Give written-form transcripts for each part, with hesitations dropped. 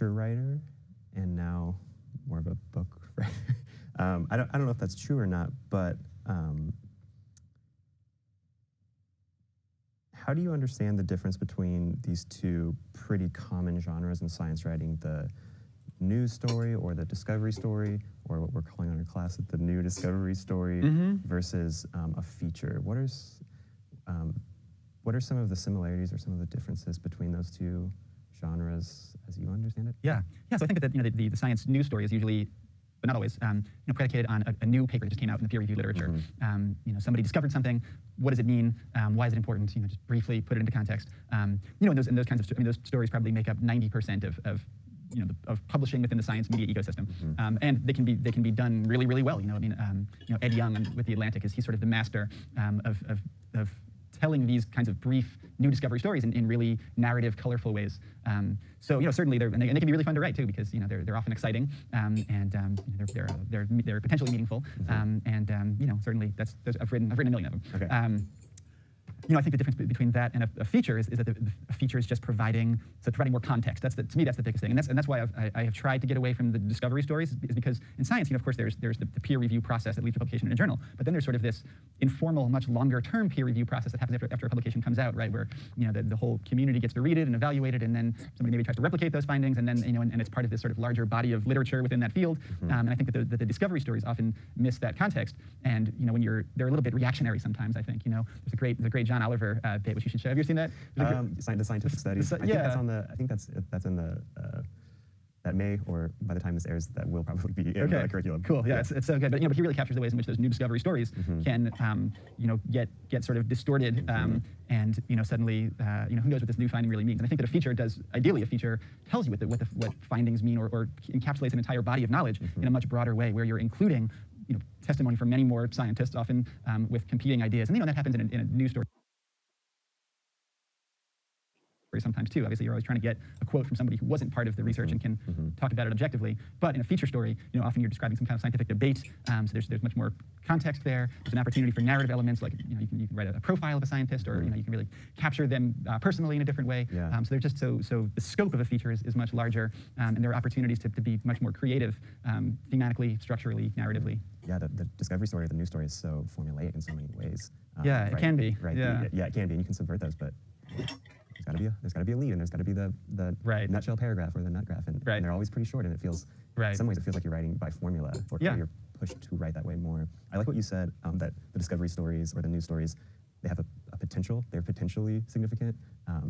feature writer and now more of a book writer. I don't know if that's true or not, but how do you understand the difference between these two pretty common genres in science writing, the news story or the discovery story, or what we're calling in our class the new discovery story, versus a feature? What are some of the similarities or some of the differences between those two genres as you understand it? Yeah. So I think that the science news story is usually, but not always, predicated on a new paper that just came out in the peer-reviewed literature. Somebody discovered something. What does it mean? Why is it important? Just briefly put it into context. And those kinds of those stories probably make up 90% of publishing within the science media ecosystem, and they can be done really, really well. Ed Young with the Atlantic he's sort of the master of telling these kinds of brief new discovery stories in really narrative, colorful ways. So certainly they can be really fun to write too, because they're often exciting, and they're potentially meaningful, and certainly I've written a million of them. Okay. I think the difference between that and a feature is that a feature is just providing more context. To me, that's the biggest thing, and that's why I have tried to get away from the discovery stories, is because in science, of course, there's the peer review process that leads to publication in a journal, but then there's sort of this informal, much longer term peer review process that happens after a publication comes out, right? Where the whole community gets to read it and evaluate it, and then somebody maybe tries to replicate those findings, and then and it's part of this sort of larger body of literature within that field. And I think that the discovery stories often miss that context, and when they're a little bit reactionary sometimes. I think there's a great John Oliver bit which you should show. Have you seen that? The scientific studies. I think that's in the that may, or by the time this airs, that will probably be in the curriculum. Cool. Yeah, it's so good. But he really captures the ways in which those new discovery stories can get sort of distorted, and suddenly who knows what this new finding really means. And I think that ideally a feature tells you what findings mean, or encapsulates an entire body of knowledge in a much broader way, where you're including testimony from many more scientists, often with competing ideas. And that happens in a news story sometimes too. Obviously, you're always trying to get a quote from somebody who wasn't part of the research and can talk about it objectively. But in a feature story, often you're describing some kind of scientific debate. So there's much more context there. There's an opportunity for narrative elements, like you can write a profile of a scientist, or you can really capture them personally in a different way. So they're just so the scope of a feature is much larger, and there are opportunities to be much more creative, thematically, structurally, narratively. Yeah, the discovery story or the news story is so formulaic in so many ways. It can be. Right. Yeah, it can be, and you can subvert those, but there's got to be a lead, and there's got to be the nutshell paragraph or the nut graph, and they're always pretty short, and it feels in some ways it feels like you're writing by formula, or you're pushed to write that way more. I like what you said, that the discovery stories or the news stories, they have a potential. They're potentially significant. I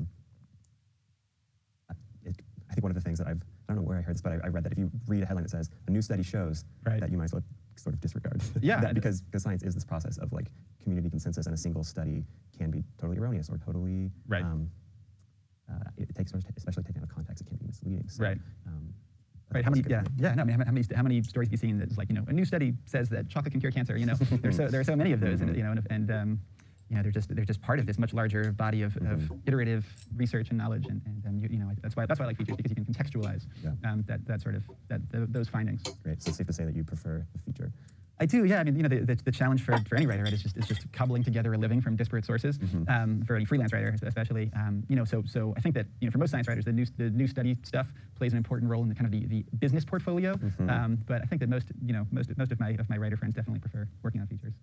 think one of the things that I don't know where I heard this, but I read that if you read a headline that says a new study shows, that you might as well sort of disregard that, because science is this process of community consensus, and a single study can be totally erroneous or totally it takes, especially taken out of context, it can be misleading. So, How many stories have you seen that's a new study says that chocolate can cure cancer? There are so many of those, and they're just part of this much larger body of iterative research and knowledge, and that's why I like features, because you can contextualize those findings. Great. So it's safe to say that you prefer the feature. I do, yeah. I mean, the challenge for any writer, right, is just cobbling together a living from disparate sources. For any freelance writer, especially, so I think that for most science writers, the new study stuff plays an important role in the kind of the business portfolio. But I think that most of my writer friends definitely prefer working on features.